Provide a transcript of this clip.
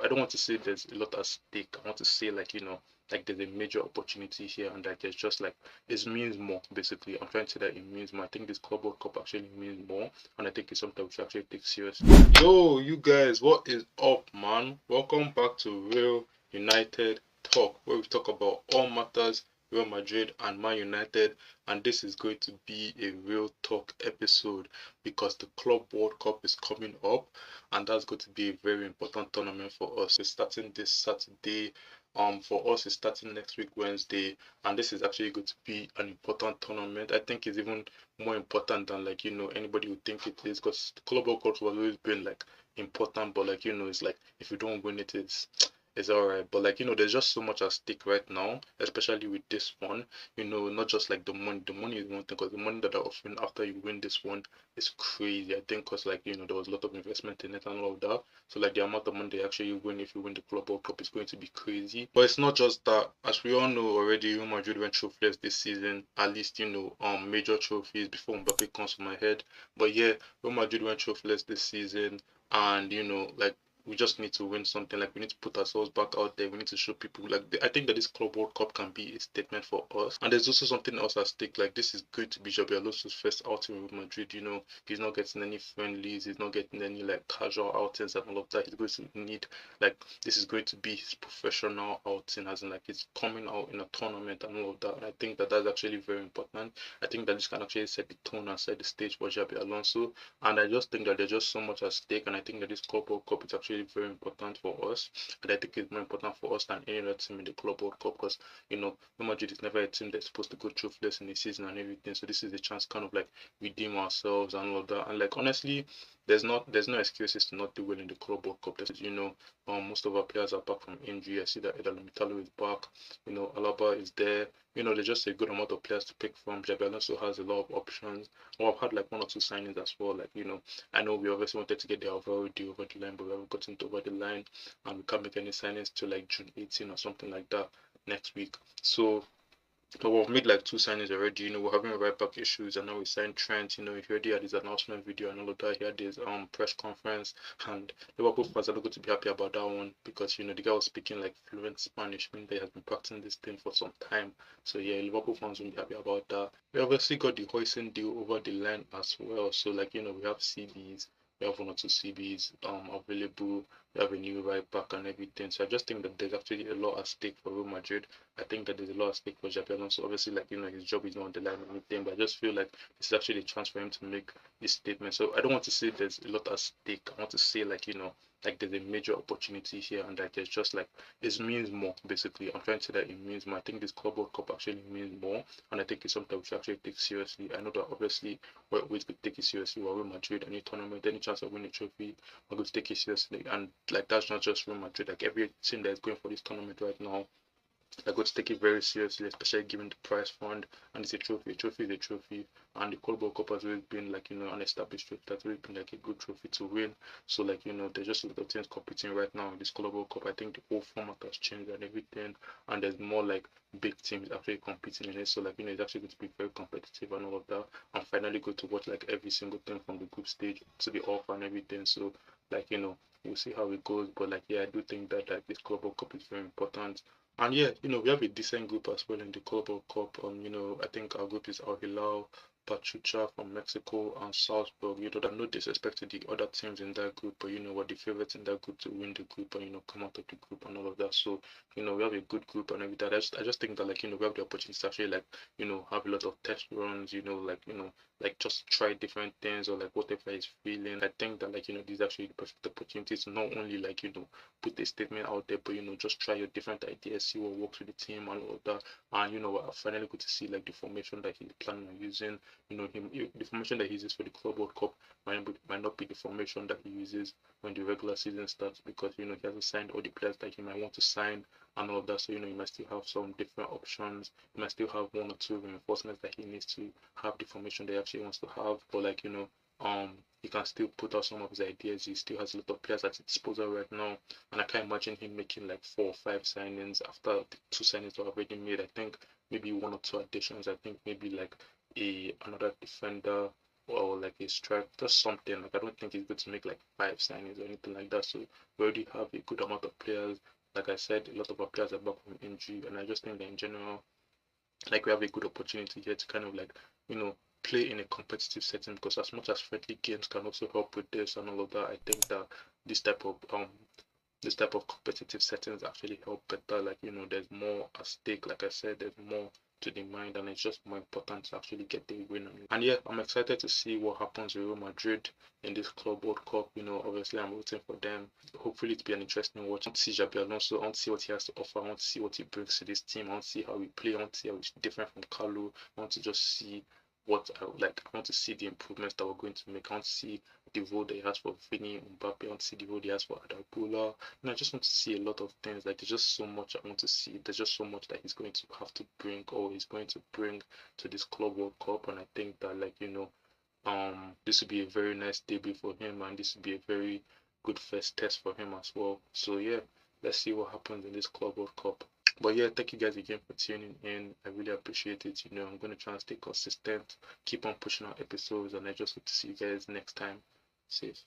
I don't want to say there's a lot at stake. I want to say like like there's a major opportunity here, and like there's just like it means more basically. I'm trying to say that it means more. I think this Club World Cup actually means more, and I think it's something we should actually take seriously. Yo, you guys, what is up, man? Welcome back to Real United Talk, where we talk about all matters Real Madrid and Man United, and this is going to be a real talk episode because the Club World Cup is coming up, and that's going to be a very important tournament for us. It's starting this Saturday. For us, it's starting next week Wednesday, and this is actually going to be an important tournament. I think it's even more important than like anybody would think it is, because the Club World Cup has always been like important, but like it's like if you don't win it, it's alright. But like there's just so much at stake right now, especially with this one. Not just like the money. The money is one thing, because the money that they're offering after you win this one is crazy. I think because like there was a lot of investment in it and all of that. So like the amount of money they actually win if you win the Club World Cup is going to be crazy. But it's not just that. As we all know already, Real Madrid went trophies this season. At least major trophies before Mbappe comes to my head. But yeah, Real Madrid went trophies this season, and like we just need to win something. Like we need to put ourselves back out there. We need to show people. Like I think that this Club World Cup can be a statement for us. And there's also something else at stake. Like this is going to be Xabi Alonso's first outing with Madrid. He's not getting any friendlies. He's not getting any like casual outings and all of that. He's going to need like this is going to be his professional outing, as in like he's coming out in a tournament and all of that. And I think that that's actually very important. I think that this can actually set the tone and set the stage for Xabi Alonso. And I just think that there's just so much at stake. And I think that this Club World Cup is actually very important for us, and I think it's more important for us than any other team in the Club World Cup, because Real Madrid is never a team that's supposed to go trophless in the season and everything. So this is a chance to kind of like redeem ourselves and all of that. And like honestly, there's no excuses to not do well in the Club World Cup. Most of our players are back from injury. I see that Eder Mitalo is back. Alaba is there. There's just a good amount of players to pick from. Xabi Alonso has a lot of options. Or I've had like one or two signings as well. Like I know we obviously wanted to get the overall deal over the line, but we haven't gotten it over the line, and we can't make any signings till like June 18 or something like that next week. So but we've made like two signings already. We're having right back issues, and now we signed Trent. If you already had his announcement video and all of that, he had his press conference, and Liverpool fans are not going to be happy about that one, because the guy was speaking like fluent Spanish, meaning that he has been practicing this thing for some time. So yeah, Liverpool fans won't be happy about that. We obviously got the Hoyson deal over the line as well. So like we have CBs. We have one or two CBs available. We have a new right back and everything. So I just think that there's actually a lot at stake for Real Madrid. I think that there's a lot at stake for Xabi Alonso. Obviously, like his job is not on the line or anything, but I just feel like this is actually a chance for him to make this statement. So I don't want to say there's a lot at stake. I want to say like like there's a major opportunity here, and like there's just like it means more basically. I'm trying to say that it means more. I think this Club World Cup actually means more, and I think it's something we should actually take seriously. I know that obviously we're always going to take it seriously. We're Real Madrid, any tournament, any chance of winning a trophy, we're going to take it seriously. And like that's not just Real Madrid. Like every team that is going for this tournament right now, they're going to take it very seriously, especially given the prize fund. And it's a trophy. A trophy is a trophy. And the Club World Cup has always been like an established trophy. That's always been like a good trophy to win. So like there's just a lot of teams competing right now in this Club World Cup. I think the whole format has changed and everything, and there's more like big teams actually competing in it. So like it's actually going to be very competitive and all of that. I'm finally going to watch like every single thing from the group stage to the off and everything. So like we'll see how it goes. But like yeah, I do think that like this Club World Cup is very important. And yeah, we have a decent group as well in the Club World Cup. I think our group is Al Hilal, Pachuca from Mexico, and Salzburg. That no disrespect to the other teams in that group, but we're the favorites in that group to win the group and come out of the group and all of that. So we have a good group and everything. I just think that like we have the opportunity to actually like have a lot of test runs. Like just try different things, or like whatever is feeling. I think that like this is actually the perfect opportunity to not only like put a statement out there, but just try your different ideas, see what works with the team and all of that. And I finally got to see like the formation that he's planning on using. The formation that he uses for the Club World Cup might not be the formation that he uses when the regular season starts, because he hasn't signed all the players that he might want to sign and all of that. So you might still have some different options. You might still have one or two reinforcements that he needs to have the formation that he actually wants to have. But like he can still put out some of his ideas. He still has a lot of players at his disposal right now, and I can't imagine him making like 4 or 5 signings after the 2 signings were already made. I think maybe 1 or 2 additions. I think maybe like another defender, or like a strike, just something. Like I don't think he's going to make like 5 signings or anything like that. So we already have a good amount of players. Like I said, a lot of our players are back from injury, and I just think that in general, like we have a good opportunity here to kind of like, you know, play in a competitive setting, because as much as friendly games can also help with this and all of that, I think that this type of um this type of competitive settings actually help better. Like, you know, there's more at stake. Like I said, there's more to the mind, and it's just more important to actually get the win. And yeah, I'm excited to see what happens with Real Madrid in this Club World Cup. You know, obviously I'm rooting for them. Hopefully it'll be an interesting watch. I want to see Xabi Alonso. I want to see what he has to offer. I want to see what he brings to this team. I want to see how we play. I want to see how it's different from Carlo. I want to just see what I like. I want to see the improvements that we're going to make. I want to see the role that he has for Vinny, Mbappe. I want to see the role he has for Adagula. And I just want to see a lot of things. Like there's just so much I want to see. There's just so much that he's going to have to bring, or he's going to bring to this Club World Cup. And I think that, like, you know, this would be a very nice debut for him, and this would be a very good first test for him as well. So yeah, let's see what happens in this Club World Cup. But yeah, thank you guys again for tuning in. I really appreciate it. You know, I'm gonna try and stay consistent, keep on pushing out episodes, and I just hope to see you guys next time. Safe.